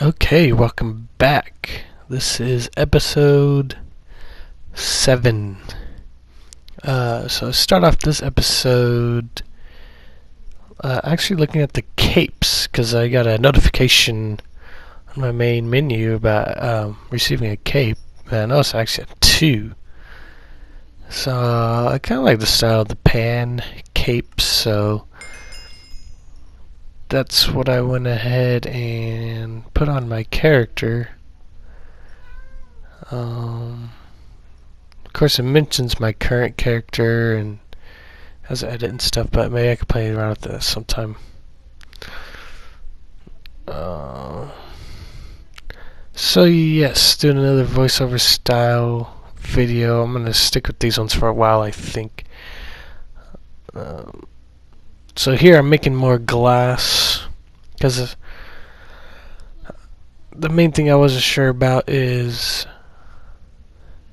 Okay, welcome back. This is episode 7. So start off this episode actually looking at the capes because I got a notification on my main menu about receiving a cape. I noticed I actually had 2. So I kind of like the style of the pan capes, so that's what I went ahead and put on my character. Of course, it mentions my current character and has edit and stuff, but maybe I could play around with this sometime. So yes, doing another voiceover style video. I'm gonna stick with these ones for a while, I think. So here I'm making more glass because the main thing I wasn't sure about is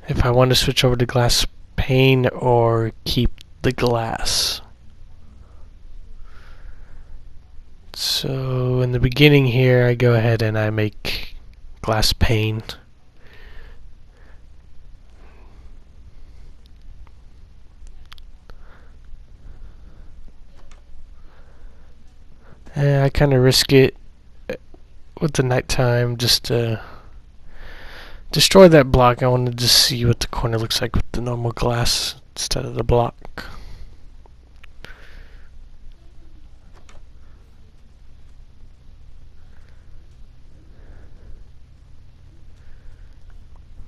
if I want to switch over to glass pane or keep the glass. So in the beginning here, I go ahead and I make glass pane. And I kind of risk it with the nighttime just to destroy that block. I wanted to see what the corner looks like with the normal glass instead of the block.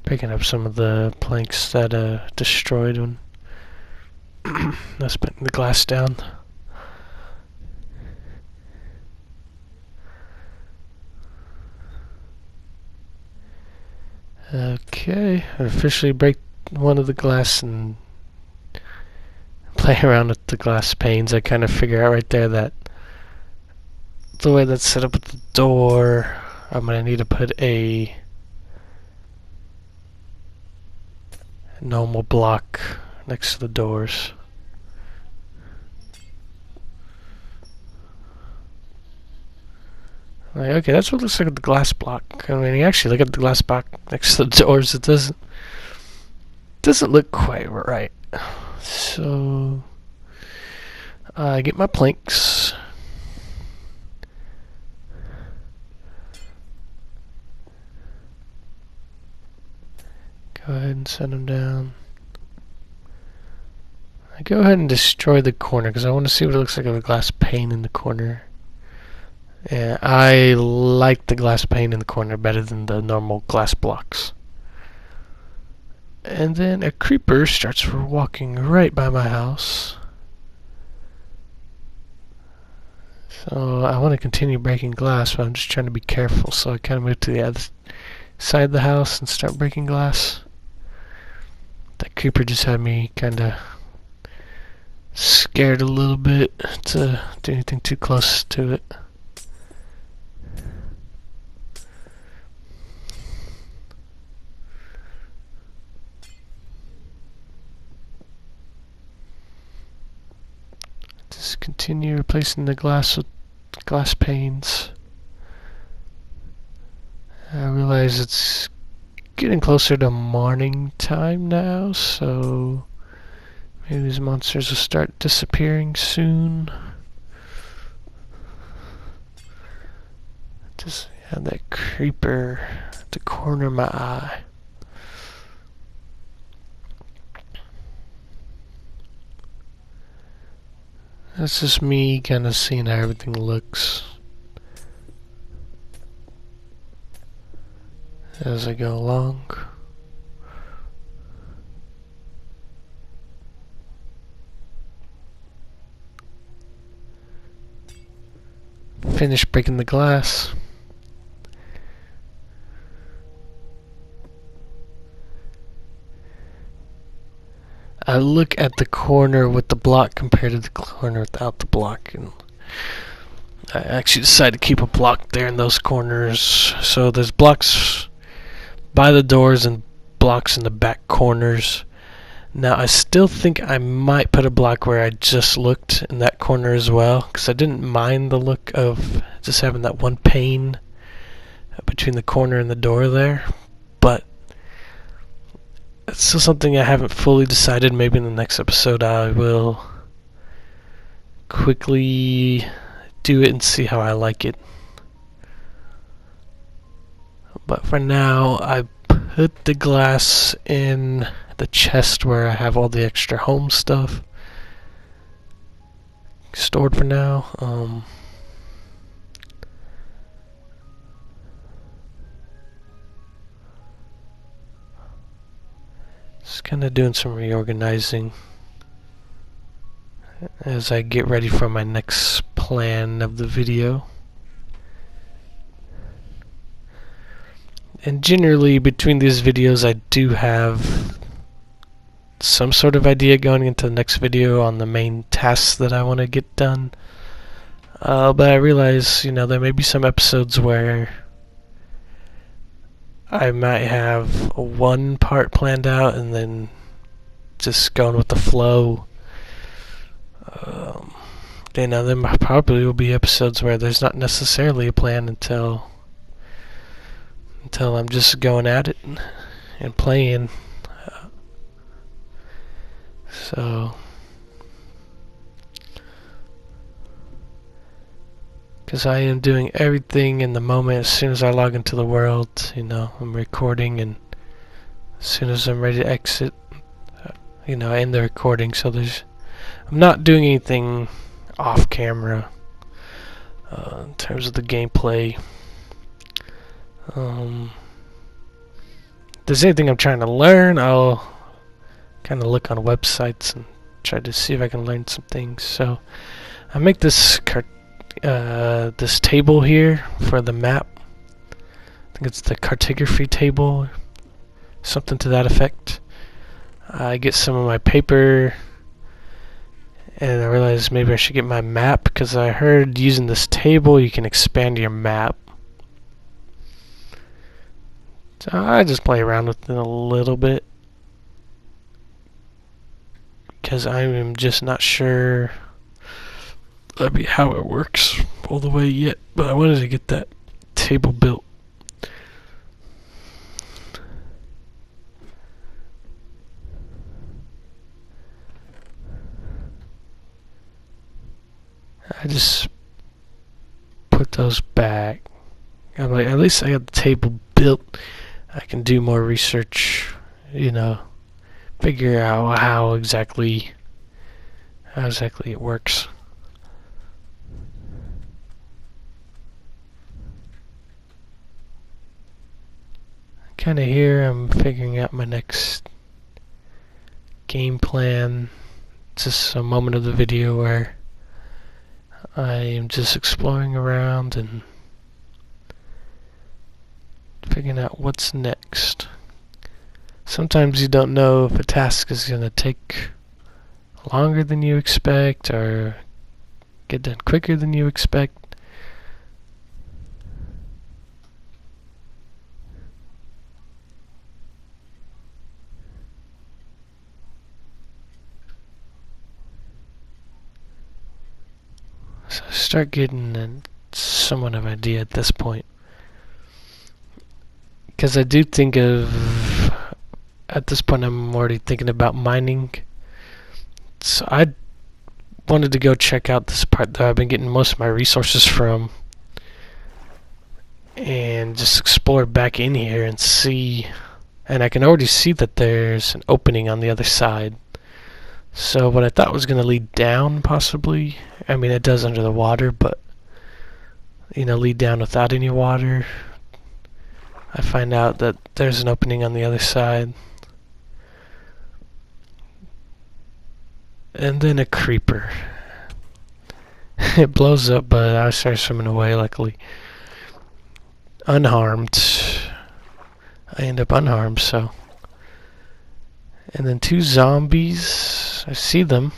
Picking up some of the planks that destroyed when I was putting the glass down. Okay, I officially break one of the glass and play around with the glass panes. I kind of figure out right there that the way that's set up with the door, I'm going to need to put a normal block next to the doors. Like, okay, that's what it looks like with the glass block. I mean, you actually look at the glass block next to the doors, it doesn't look quite right. So I get my planks. Go ahead and set them down. I go ahead and destroy the corner because I want to see what it looks like with a glass pane in the corner. And I like the glass pane in the corner better than the normal glass blocks. And then a creeper starts walking right by my house. So I want to continue breaking glass, but I'm just trying to be careful. So I kind of move to the other side of the house and start breaking glass. That creeper just had me kind of scared a little bit to do anything too close to it. Just continue replacing the glass with glass panes. I realize it's getting closer to morning time now, so maybe these monsters will start disappearing soon. Just had that creeper at the corner of my eye. That's just me kind of seeing how everything looks as I go along. Finish breaking the glass. I look at the corner with the block compared to the corner without the block, and I actually decided to keep a block there in those corners. So there's blocks by the doors and blocks in the back corners. Now I still think I might put a block where I just looked in that corner as well, because I didn't mind the look of just having that one pane between the corner and the door there, but it's still something I haven't fully decided. Maybe in the next episode I will quickly do it and see how I like it. But for now, I put the glass in the chest where I have all the extra home stuff stored for now. Just kind of doing some reorganizing as I get ready for my next plan of the video. And generally, between these videos, I do have some sort of idea going into the next video on the main tasks that I want to get done. But I realize, there may be some episodes where I might have one part planned out and then just going with the flow. There probably will be episodes where there's not necessarily a plan until I'm just going at it and playing. So, because I am doing everything in the moment. As soon as I log into the world, I'm recording, and as soon as I'm ready to exit, I end the recording. So I'm not doing anything off camera in terms of the gameplay. If there's anything I'm trying to learn, I'll kind of look on websites and try to see if I can learn some things. So I make this this table here for the map. I think it's the cartography table, something to that effect. I get some of my paper, and I realized maybe I should get my map, because I heard using this table you can expand your map. So I just play around with it a little bit, because I am just not sure how it works all the way yet. But I wanted to get that table built. I just put those back. I'm like, at least I got the table built. I can do more research, figure out how exactly it works. Kind of here, I'm figuring out my next game plan. It's just a moment of the video where I am just exploring around and figuring out what's next. Sometimes you don't know if a task is going to take longer than you expect or get done quicker than you expect. So I start getting somewhat of an idea at this point. Because I do think at this point I'm already thinking about mining. So I wanted to go check out this part that I've been getting most of my resources from, and just explore back in here and see. And I can already see that there's an opening on the other side. So what I thought was going to lead down, possibly, I mean it does under the water, but lead down without any water, I find out that there's an opening on the other side. And then a creeper. It blows up, but I start swimming away, luckily. Unharmed. I end up unharmed, so. And then 2 zombies. I see them.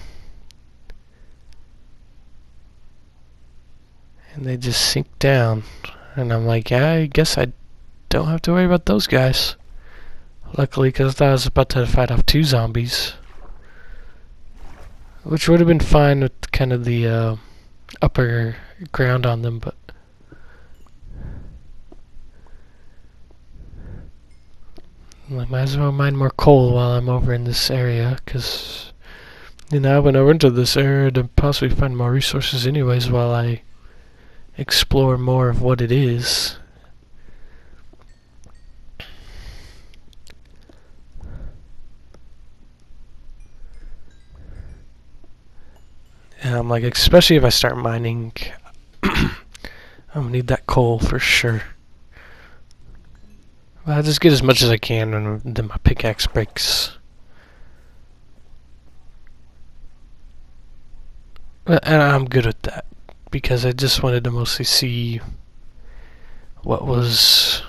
And they just sink down. And I'm like, yeah, I guess I don't have to worry about those guys. Luckily, because I thought I was about to fight off 2 zombies. Which would have been fine with kind of the upper ground on them, but I might as well mine more coal while I'm over in this area, because, I went over into this area to possibly find more resources anyways while I explore more of what it is. And I'm like, especially if I start mining, I'm gonna need that coal for sure. I'll just get as much as I can, and then my pickaxe breaks. And I'm good with that, because I just wanted to mostly see what was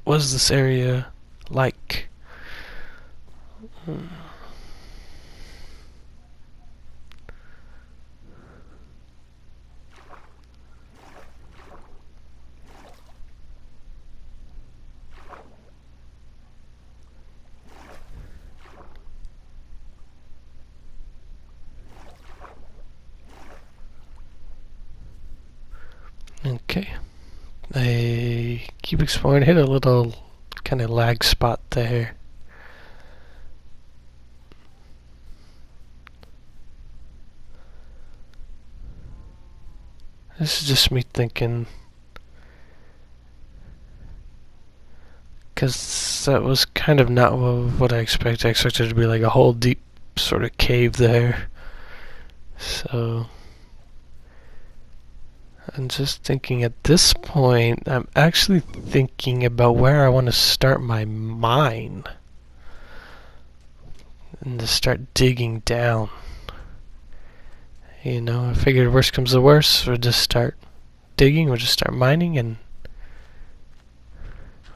this area like? Okay. I keep exploring, hit a little kind of lag spot there. This is just me thinking, because that was kind of not what I expected. I expected it to be like a whole deep sort of cave there. So I'm just thinking at this point, I'm actually thinking about where I want to start my mine. And to start digging down. I figured worst comes to worst, we'll just start digging, we'll just start mining, and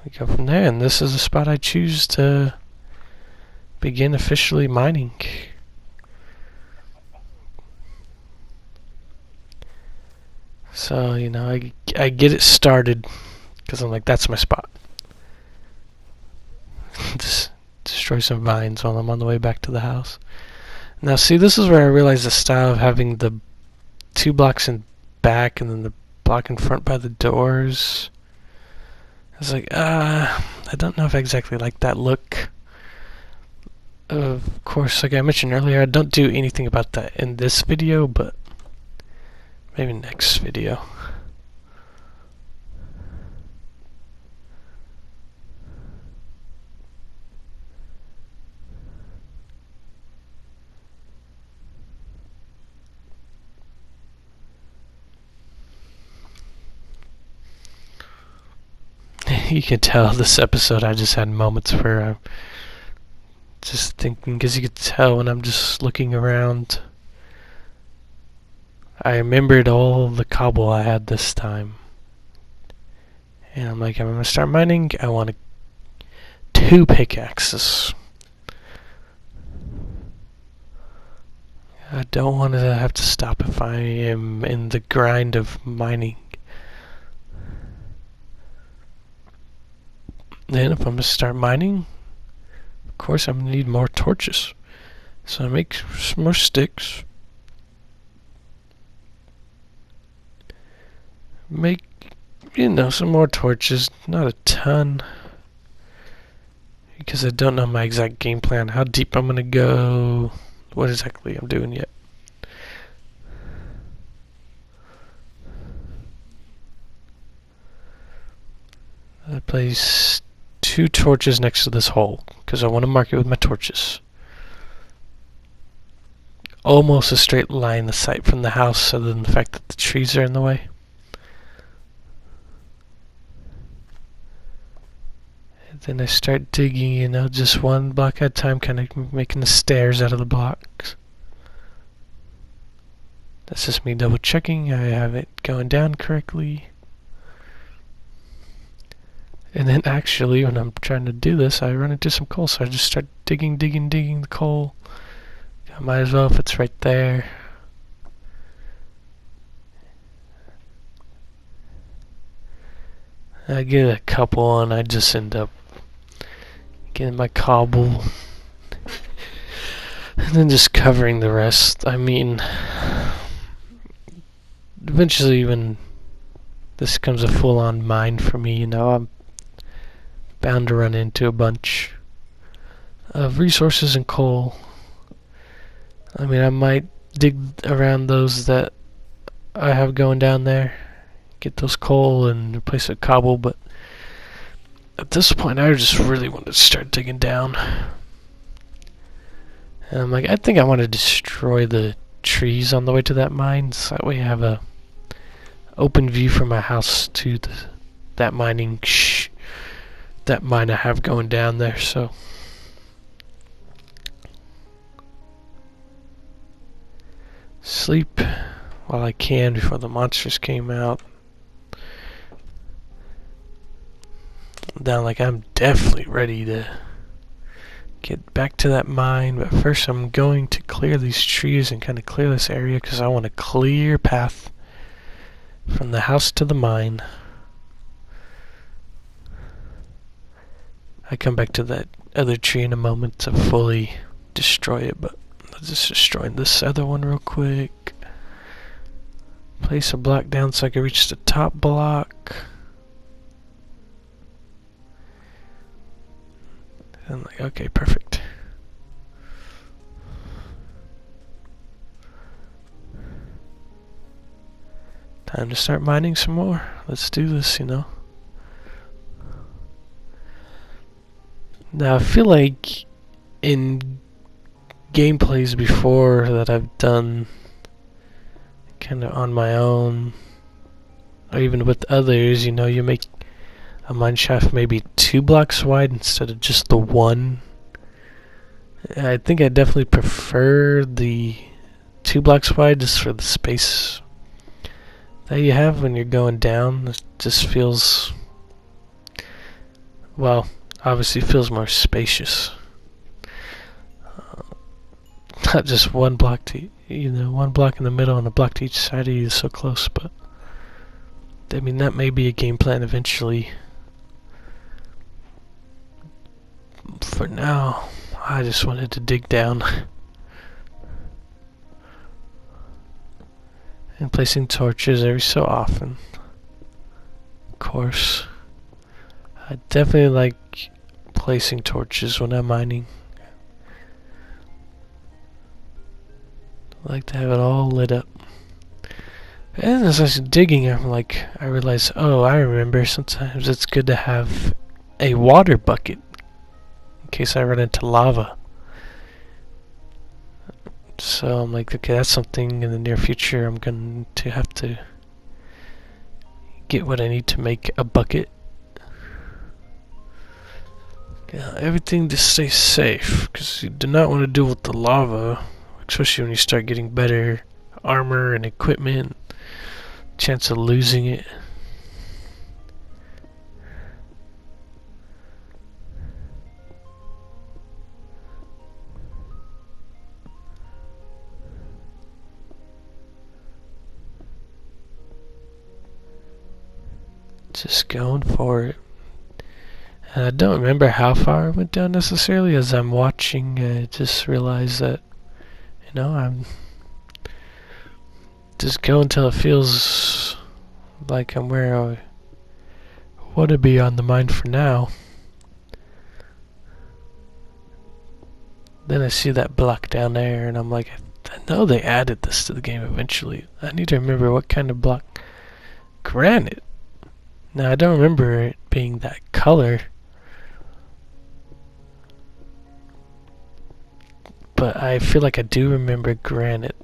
we go from there. And this is the spot I choose to begin officially mining. So, I get it started, because I'm like, that's my spot. Just destroy some vines while I'm on the way back to the house. Now, see, this is where I realized the style of having the 2 blocks in back and then the block in front by the doors. I was like, I don't know if I exactly like that look. Of course, like I mentioned earlier, I don't do anything about that in this video, but maybe next video. You can tell this episode I just had moments where I'm just thinking, because you could tell when I'm just looking around. I remembered all the cobble I had this time. And I'm like, I'm going to start mining. I want 2 pickaxes. I don't want to have to stop if I am in the grind of mining. Then if I'm going to start mining, of course I'm going to need more torches. So I make some more sticks. Make, some more torches. Not a ton. Because I don't know my exact game plan. How deep I'm going to go. What exactly I'm doing yet. I place 2 torches next to this hole, because I want to mark it with my torches. Almost a straight line of sight from the house, other than the fact that the trees are in the way. And then I start digging, just 1 block at a time, kind of making the stairs out of the blocks. That's just me double checking I have it going down correctly. And then actually, when I'm trying to do this, I run into some coal, so I just start digging the coal. I might as well if it's right there. I get a couple, and I just end up getting my cobble. And then just covering the rest. I mean, eventually when this becomes a full-on mine for me, I'm bound to run into a bunch of resources and coal. I mean, I might dig around those that I have going down there, get those coal and replace it with cobble, but at this point I just really want to start digging down. And I'm like, I think I want to destroy the trees on the way to that mine, so that way I have a open view from my house to that mine I have going down there. So sleep while I can before the monsters came out. Down, like, I'm definitely ready to get back to that mine, but first I'm going to clear these trees and kind of clear this area because I want a clear path from the house to the mine. I come back to that other tree in a moment to fully destroy it, but I'm just destroying this other one real quick. Place a block down so I can reach the top block. And like, okay, perfect. Time to start mining some more. Let's do this, you know. Now, I feel like in gameplays before that I've done kind of on my own, or even with others, you know, you make a mine shaft maybe 2 blocks wide instead of just the one. I think I definitely prefer the 2 blocks wide just for the space that you have when you're going down. It just feels, well, obviously feels more spacious. Not just one block to, you know, one block in the middle and a block to each side of you is so close, but I mean, that may be a game plan eventually. For now, I just wanted to dig down. And placing torches every so often. Of course. I definitely like placing torches when I'm mining. I like to have it all lit up. And as I was digging, I realized, oh, I remember sometimes it's good to have a water bucket in case I run into lava. So I'm like, okay, that's something in the near future I'm going to have to get what I need to make a bucket. Yeah, everything to stay safe, because you do not want to deal with the lava, especially when you start getting better armor and equipment. Chance of losing it. Just going for it. And I don't remember how far I went down necessarily. As I'm watching, I just realized that, you know, I'm just go until it feels like I'm where I want to be on the mine for now. Then I see that block down there, and I'm like, I know they added this to the game eventually. I need to remember what kind of block. Granite. Now, I don't remember it being that color, but I feel like I do remember granite.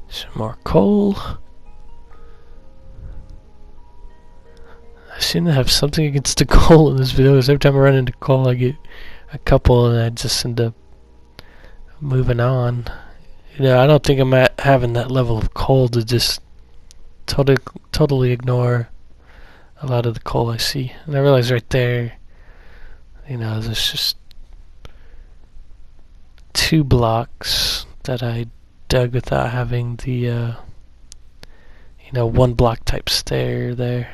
Some more coal. I seem to have something against the coal in this video, because every time I run into coal I get a couple and I just end up moving on. I don't think I'm at having that level of coal to just totally ignore a lot of the coal I see. And I realize right there, there's just 2 blocks that I dug without having the, 1 block type stair there.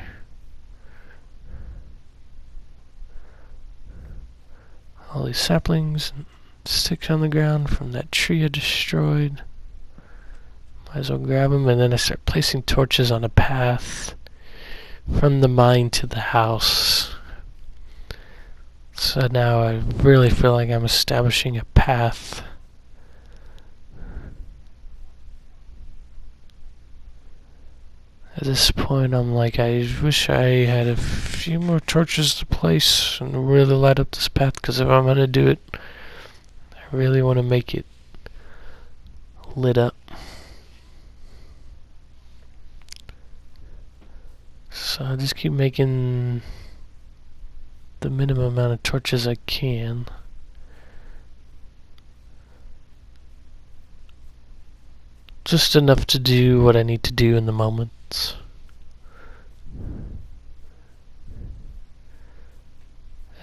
All these saplings and sticks on the ground from that tree I destroyed. Might as well grab them, and then I start placing torches on a path from the mine to the house. So now I really feel like I'm establishing a path. At this point, I'm like, I wish I had a few more torches to place and really light up this path, because if I'm going to do it, I really want to make it lit up. So I just keep making the minimum amount of torches I can. Just enough to do what I need to do in the moment.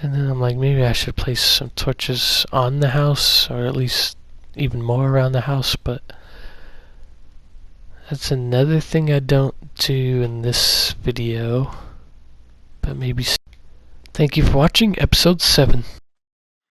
And then I'm like, maybe I should place some torches on the house, or at least even more around the house, but that's another thing I don't do in this video. But maybe. Thank you for watching episode 7.